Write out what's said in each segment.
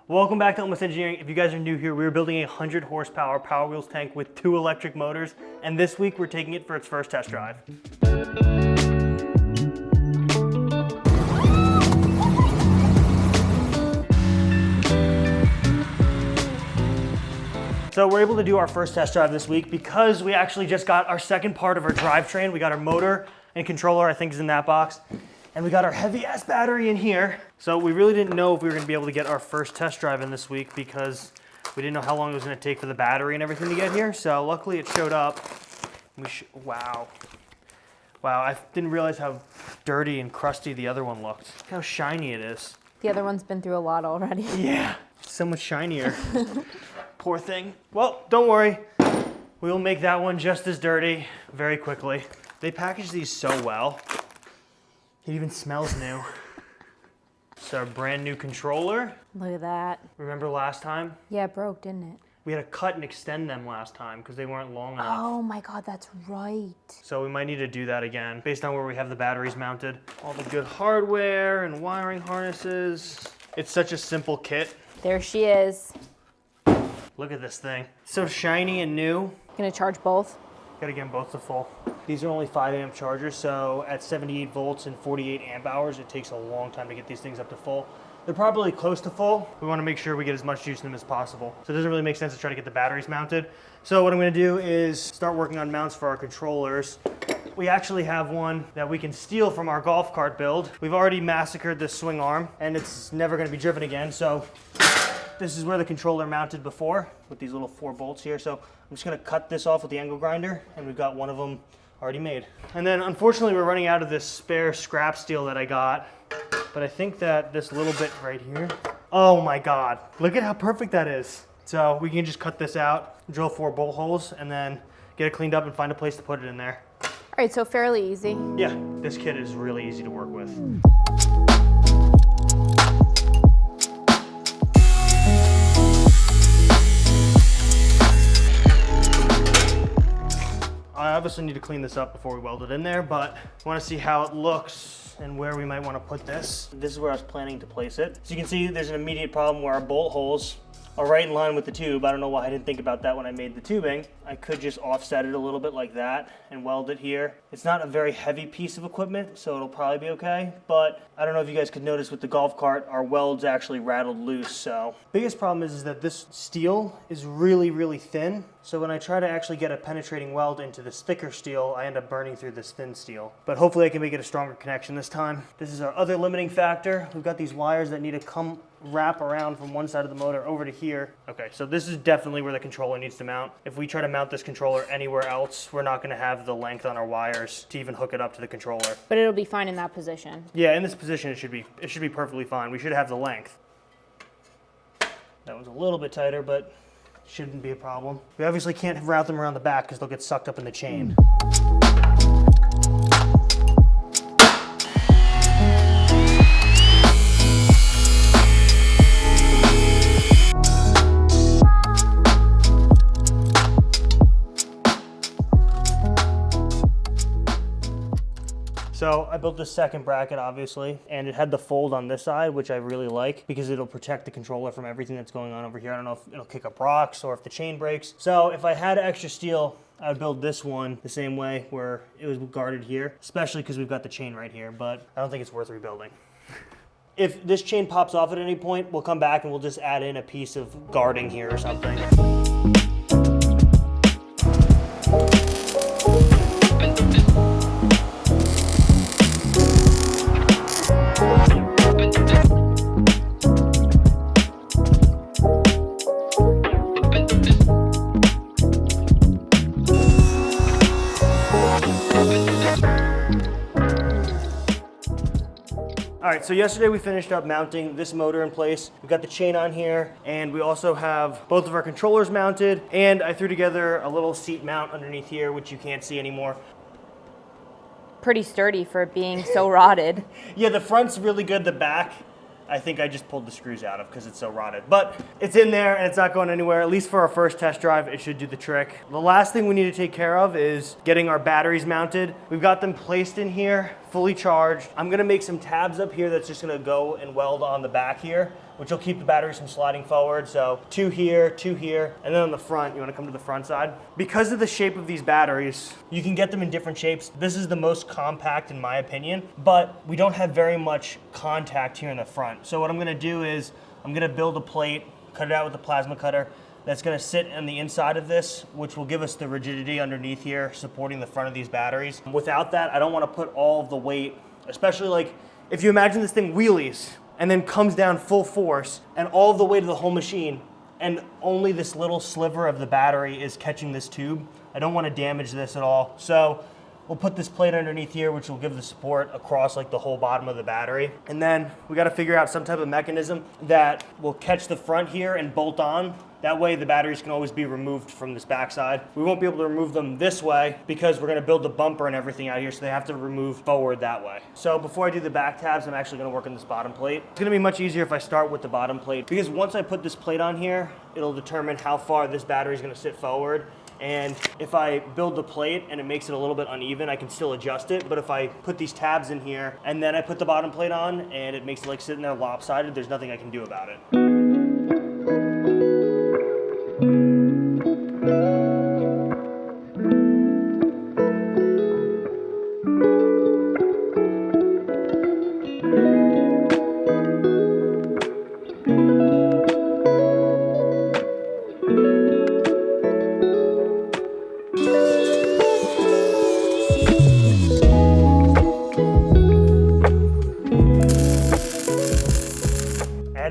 Welcome back to Almost Engineering. If you guys are new here, we're building a 100 horsepower Power Wheels tank with 2 electric motors, and this week we're taking it for its first test drive. So we're able to do our first test drive this week because we actually just got our second part of our drivetrain. We got our motor and controller, I think is in that box. And we got our heavy ass battery in here. So we really didn't know if we were gonna be able to get our first test drive in this week because we didn't know how long it was gonna take for the battery and everything to get here. So luckily it showed up. Wow. Wow, I didn't realize how dirty and crusty the other one looked. Look how shiny it is. The other one's been through a lot already. Yeah, so much shinier. Poor thing. Well, don't worry. We will make that one just as dirty very quickly. They package these so well. It even smells new. It's our brand new controller. Look at that. Remember last time? Yeah, it broke, didn't it? We had to cut and extend them last time because they weren't long enough. Oh my God, that's right. So we might need to do that again based on where we have the batteries mounted. All the good hardware and wiring harnesses. It's such a simple kit. There she is. Look at this thing. So shiny and new. Gonna charge both? Gotta get them both to full. These are only 5 amp chargers, so at 78 volts and 48 amp hours, it takes a long time to get these things up to full. They're probably close to full. We wanna make sure we get as much juice in them as possible. So it doesn't really make sense to try to get the batteries mounted. So what I'm gonna do is start working on mounts for our controllers. We actually have one that we can steal from our golf cart build. We've already massacred this swing arm, and it's never gonna be driven again, so this is where the controller mounted before with these little 4 bolts here. So I'm just gonna cut this off with the angle grinder, and we've got one of them already made. And then unfortunately we're running out of this spare scrap steel that I got, but I think that this little bit right here, oh my God, look at how perfect that is. So we can just cut this out, drill 4 bolt holes, and then get it cleaned up and find a place to put it in there. All right, so fairly easy. Yeah, this kit is really easy to work with. I obviously need to clean this up before we weld it in there, but I want to see how it looks and where we might want to put this. This is where I was planning to place it. So you can see there's an immediate problem where our bolt holes are right in line with the tube. I don't know why I didn't think about that when I made the tubing. I could just offset it a little bit like that and weld it here. It's not a very heavy piece of equipment, so it'll probably be okay. But I don't know if you guys could notice with the golf cart, our welds actually rattled loose, so. Biggest problem is that this steel is really, really thin. So when I try to actually get a penetrating weld into this thicker steel, I end up burning through this thin steel. But hopefully I can make it a stronger connection this time. This is our other limiting factor. We've got these wires that need to wrap around from one side of the motor over to here. Okay, so this is definitely where the controller needs to mount. If we try to mount this controller anywhere else, we're not gonna have the length on our wires to even hook it up to the controller. But it'll be fine in that position. Yeah, in this position it should be perfectly fine. We should have the length. That was a little bit tighter, but shouldn't be a problem. We obviously can't route them around the back because they'll get sucked up in the chain. So I built this second bracket, obviously, and it had the fold on this side, which I really like because it'll protect the controller from everything that's going on over here. I don't know if it'll kick up rocks or if the chain breaks. So if I had extra steel, I would build this one the same way where it was guarded here, especially because we've got the chain right here, but I don't think it's worth rebuilding. If this chain pops off at any point, we'll come back and we'll just add in a piece of guarding here or something. All right, so yesterday we finished up mounting this motor in place. We've got the chain on here, and we also have both of our controllers mounted, and I threw together a little seat mount underneath here, which you can't see anymore. Pretty sturdy for it being so rotted. Yeah, the front's really good, the back I think I just pulled the screws out of because it's so rotted. But it's in there and it's not going anywhere. At least for our first test drive, it should do the trick. The last thing we need to take care of is getting our batteries mounted. We've got them placed in here, fully charged. I'm gonna make some tabs up here that's just gonna go and weld on the back here. which will keep the batteries from sliding forward. So 2 here, 2 here, and then on the front, you want to come to the front side. Because of the shape of these batteries, you can get them in different shapes. This is the most compact in my opinion, but we don't have very much contact here in the front. So what I'm going to do is I'm going to build a plate, cut it out with a plasma cutter, that's going to sit on the inside of this, which will give us the rigidity underneath here, supporting the front of these batteries. Without that, I don't want to put all of the weight, especially like if you imagine this thing wheelies and then comes down full force and all of the weight of the whole machine and only this little sliver of the battery is catching this tube. I don't want to damage this at all. So we'll put this plate underneath here, which will give the support across like the whole bottom of the battery. And then we got to figure out some type of mechanism that will catch the front here and bolt on. That way the batteries can always be removed from this backside. We won't be able to remove them this way because we're going to build the bumper and everything out here, so they have to remove forward that way. So before I do the back tabs, I'm actually going to work on this bottom plate. It's going to be much easier if I start with the bottom plate because once I put this plate on here, it'll determine how far this battery is going to sit forward. And if I build the plate and it makes it a little bit uneven, I can still adjust it. But if I put these tabs in here and then I put the bottom plate on and it makes it like sitting there lopsided, there's nothing I can do about it.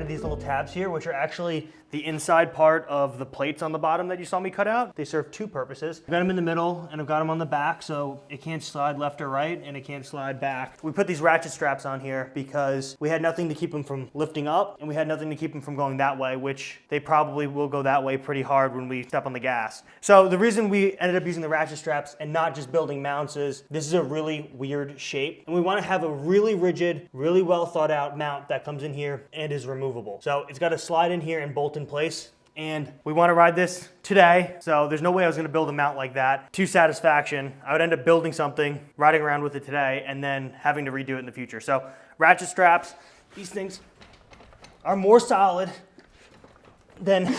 These little tabs here, which are actually the inside part of the plates on the bottom that you saw me cut out. They serve 2 purposes. I've got them in the middle and I've got them on the back so it can't slide left or right and it can't slide back. We put these ratchet straps on here because we had nothing to keep them from lifting up and we had nothing to keep them from going that way, which they probably will go that way pretty hard when we step on the gas. So the reason we ended up using the ratchet straps and not just building mounts is this is a really weird shape and we want to have a really rigid, really well thought out mount that comes in here and is removable. So it's got to slide in here and bolt in place. And we want to ride this today. So there's no way I was going to build a mount like that to satisfaction. I would end up building something, riding around with it today, and then having to redo it in the future. So ratchet straps, these things are more solid than...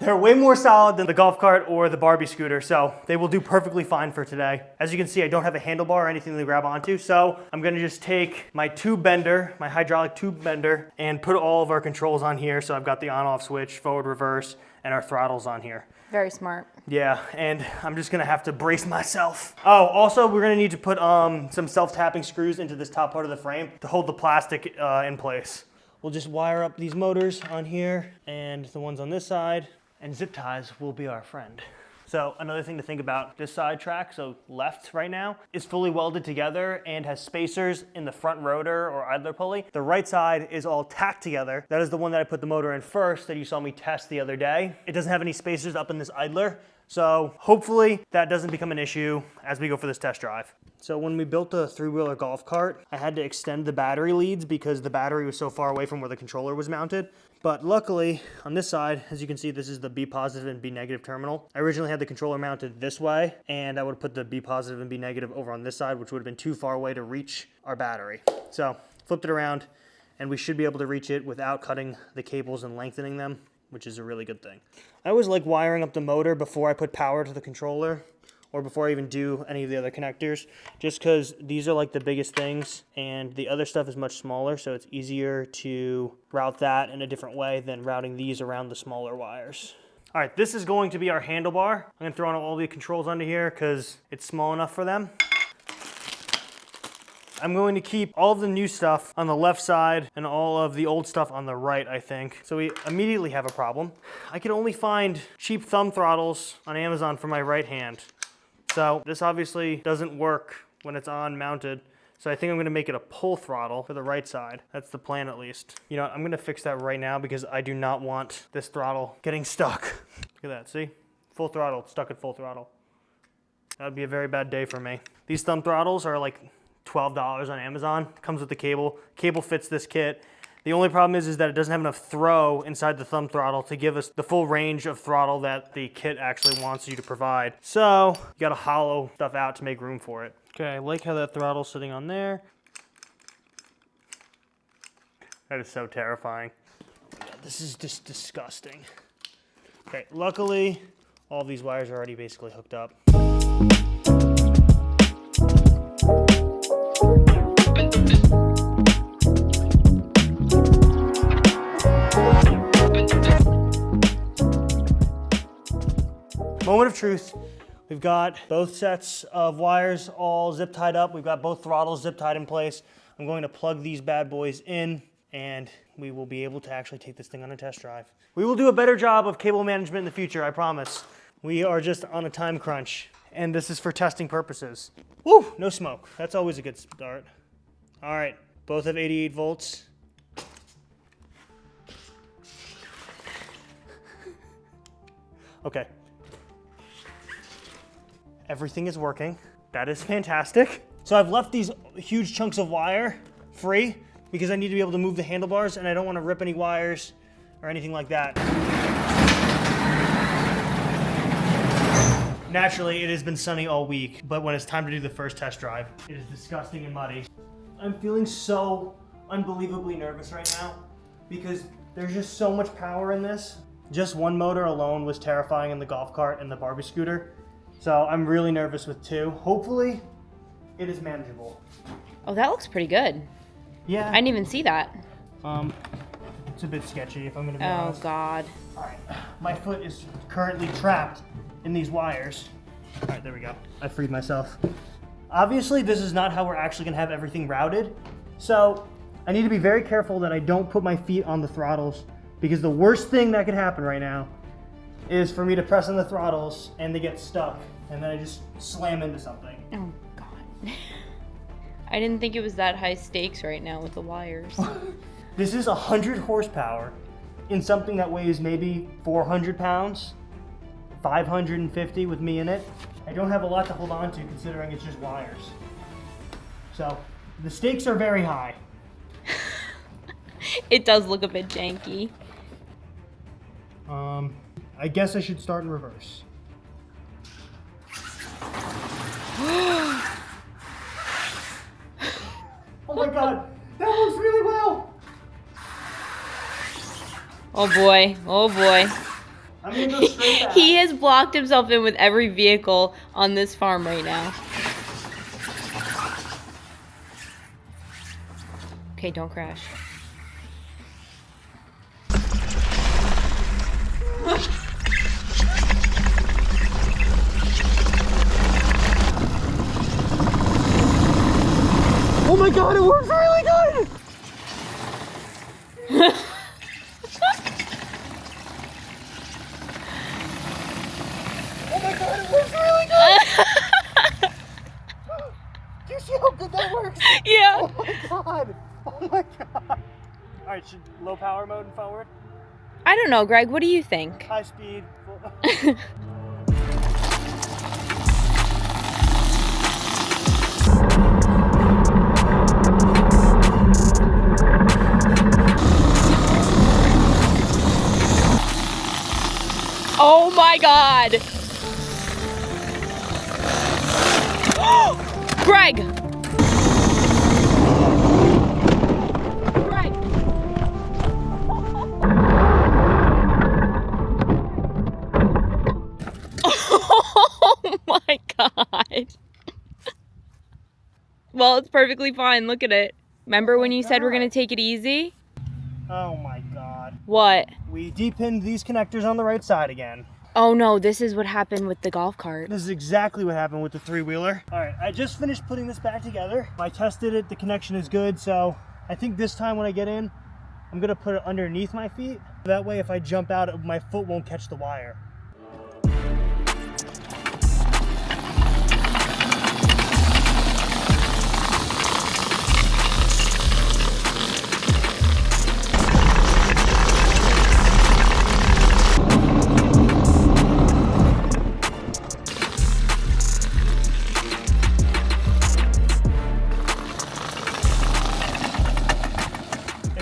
They're way more solid than the golf cart or the Barbie scooter, so they will do perfectly fine for today. As you can see, I don't have a handlebar or anything to grab onto, so I'm gonna just take my tube bender, my hydraulic tube bender, and put all of our controls on here. So I've got the on-off switch, forward, reverse, and our throttles on here. Very smart. Yeah, and I'm just gonna have to brace myself. Oh, also we're gonna need to put some self-tapping screws into this top part of the frame to hold the plastic in place. We'll just wire up these motors on here and the ones on this side. And zip ties will be our friend. So another thing to think about, this side track, so left right now, is fully welded together and has spacers in the front rotor or idler pulley. The right side is all tacked together. That is the one that I put the motor in first that you saw me test the other day. It doesn't have any spacers up in this idler. So hopefully that doesn't become an issue as we go for this test drive. So when we built the 3-wheeler golf cart, I had to extend the battery leads because the battery was so far away from where the controller was mounted. But luckily, on this side, as you can see, this is the B positive and B negative terminal. I originally had the controller mounted this way, and I would have put the B positive and B negative over on this side, which would have been too far away to reach our battery. So flipped it around, and we should be able to reach it without cutting the cables and lengthening them, which is a really good thing. I always like wiring up the motor before I put power to the controller, or before I even do any of the other connectors, just because these are like the biggest things and the other stuff is much smaller, so it's easier to route that in a different way than routing these around the smaller wires. All right, this is going to be our handlebar. I'm gonna throw on all the controls onto here because it's small enough for them. I'm going to keep all of the new stuff on the left side and all of the old stuff on the right, I think. So we immediately have a problem. I could only find cheap thumb throttles on Amazon for my right hand. So this obviously doesn't work when it's on mounted. So I think I'm gonna make it a pull throttle for the right side. That's the plan at least. You know, I'm gonna fix that right now because I do not want this throttle getting stuck. Look at that, see? Full throttle, stuck at full throttle. That would be a very bad day for me. These thumb throttles are like $12 on Amazon. Comes with the cable. Cable fits this kit. The only problem is that it doesn't have enough throw inside the thumb throttle to give us the full range of throttle that the kit actually wants you to provide. So you gotta hollow stuff out to make room for it. Okay, I like how that throttle's sitting on there. That is so terrifying. Oh my God, this is just disgusting. Okay, luckily, all these wires are already basically hooked up. Moment of truth. We've got both sets of wires all zip tied up. We've got both throttles zip tied in place. I'm going to plug these bad boys in and we will be able to actually take this thing on a test drive. We will do a better job of cable management in the future, I promise. We are just on a time crunch and this is for testing purposes. Woo, no smoke. That's always a good start. All right, both have 88 volts. Okay. Everything is working. That is fantastic. So I've left these huge chunks of wire free because I need to be able to move the handlebars and I don't want to rip any wires or anything like that. Naturally, it has been sunny all week, but when it's time to do the first test drive, it is disgusting and muddy. I'm feeling so unbelievably nervous right now because there's just so much power in this. Just one motor alone was terrifying in the golf cart and the Barbie scooter. So I'm really nervous with two. Hopefully, it is manageable. Oh, that looks pretty good. Yeah. I didn't even see that. It's a bit sketchy if I'm gonna be Oh, honest. God. All right, my foot is currently trapped in these wires. All right, there we go. I freed myself. Obviously, this is not how we're actually gonna have everything routed. So I need to be very careful that I don't put my feet on the throttles because the worst thing that could happen right now is for me to press on the throttles and they get stuck and then I just slam into something. Oh, God. I didn't think it was that high stakes right now with the wires. This is 100 horsepower in something that weighs maybe 400 pounds, 550 with me in it. I don't have a lot to hold on to considering it's just wires. So the stakes are very high. It does look a bit janky. I guess I should start in reverse. Oh my God, that works really well. Oh boy, oh boy. I'm gonna go straight back. He has blocked himself in with every vehicle on this farm right now. Okay, don't crash. Oh my God, it works really good! Oh my God, it works really good! Do you see how good that works? Yeah. Oh my God! Oh my God! Alright, should low power mode and forward? I don't know, Greg. What do you think? High speed. Oh my God! Greg! Greg! Oh my God! Well, it's perfectly fine. Look at it. Remember when you said we're gonna take it easy? Oh my God. What? We depinned these connectors on the right side again. Oh no, this is what happened with the golf cart. This is exactly what happened with the three-wheeler. All right, I just finished putting this back together. I tested it, the connection is good, so I think this time when I get in, I'm gonna put it underneath my feet. That way if I jump out, my foot won't catch the wire.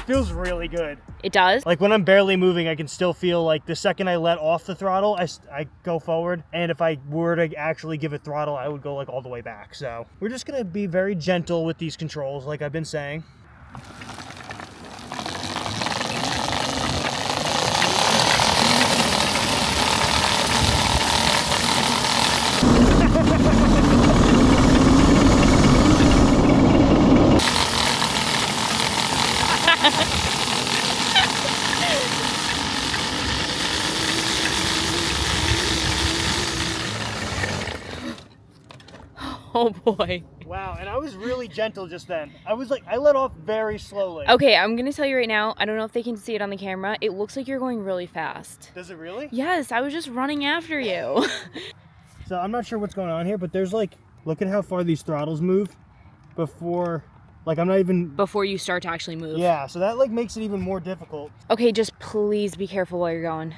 Feels really good. It does? Like when I'm barely moving, I can still feel like the second I let off the throttle, I go forward. And if I were to actually give it throttle, I would go like all the way back. So we're just gonna be very gentle with these controls, like I've been saying. Oh boy. Wow, and I was really gentle just then. I let off very slowly. Okay, I'm gonna tell you right now, I don't know if they can see it on the camera. It looks like you're going really fast. Does it really? Yes, I was just running after you. So I'm not sure what's going on here, but there's like, look at how far these throttles move before, like I'm not even... Before you start to actually move. Yeah, so that like makes it even more difficult. Okay, just please be careful while you're going.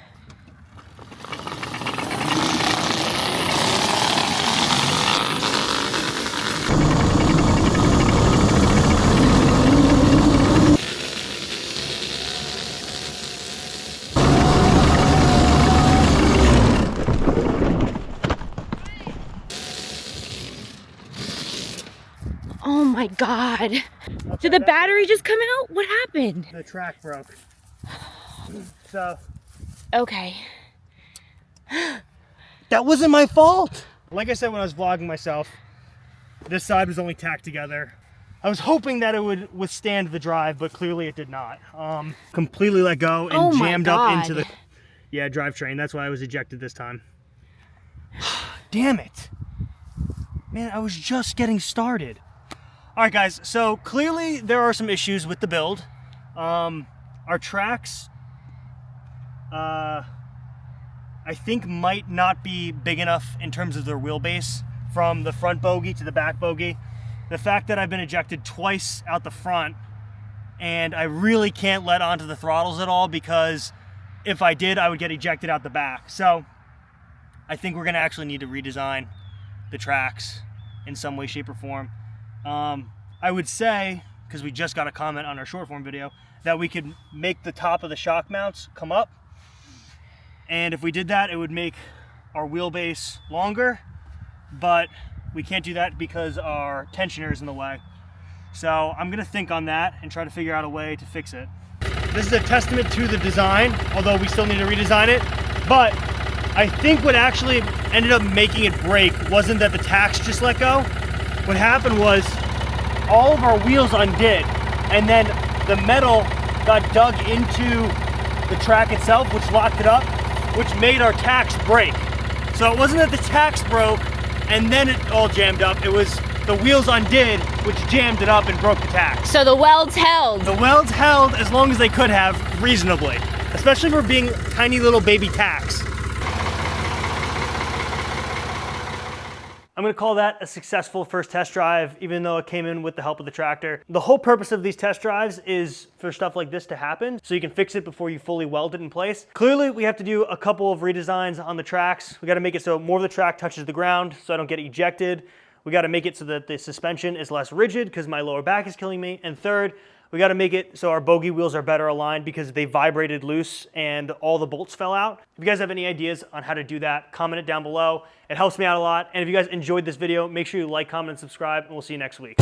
Oh my God. Okay, Did the battery just come out? What happened? The track broke. So. Okay. That wasn't my fault. Like I said when I was vlogging myself, this side was only tacked together. I was hoping that it would withstand the drive, but clearly it did not. Completely let go and jammed up into the drivetrain. That's why I was ejected this time. Damn it. Man, I was just getting started. All right, guys, so clearly there are some issues with the build. Our tracks, I think might not be big enough in terms of their wheelbase from the front bogie to the back bogie. The fact that I've been ejected twice out the front and I really can't let onto the throttles at all because if I did, I would get ejected out the back. So I think we're gonna actually need to redesign the tracks in some way, shape, or form. I would say, because we just got a comment on our short form video, that we could make the top of the shock mounts come up. And if we did that, it would make our wheelbase longer, but we can't do that because our tensioner is in the way. So I'm gonna think on that and try to figure out a way to fix it. This is a testament to the design, although we still need to redesign it. But I think what actually ended up making it break wasn't that the tacks just let go. What happened was all of our wheels undid, and then the metal got dug into the track itself, which locked it up, which made our tacks break. So it wasn't that the tacks broke and then it all jammed up. It was the wheels undid, which jammed it up and broke the tacks. So the welds held. The welds held as long as they could have, reasonably, especially for being tiny little baby tacks. I'm gonna call that a successful first test drive, even though it came in with the help of the tractor. The whole purpose of these test drives is for stuff like this to happen, so you can fix it before you fully weld it in place. Clearly, we have to do a couple of redesigns on the tracks. We gotta make it so more of the track touches the ground so I don't get ejected. We gotta make it so that the suspension is less rigid because my lower back is killing me. And third, we gotta make it so our bogie wheels are better aligned because they vibrated loose and all the bolts fell out. If you guys have any ideas on how to do that, comment it down below. It helps me out a lot. And if you guys enjoyed this video, make sure you like, comment, and subscribe, and we'll see you next week.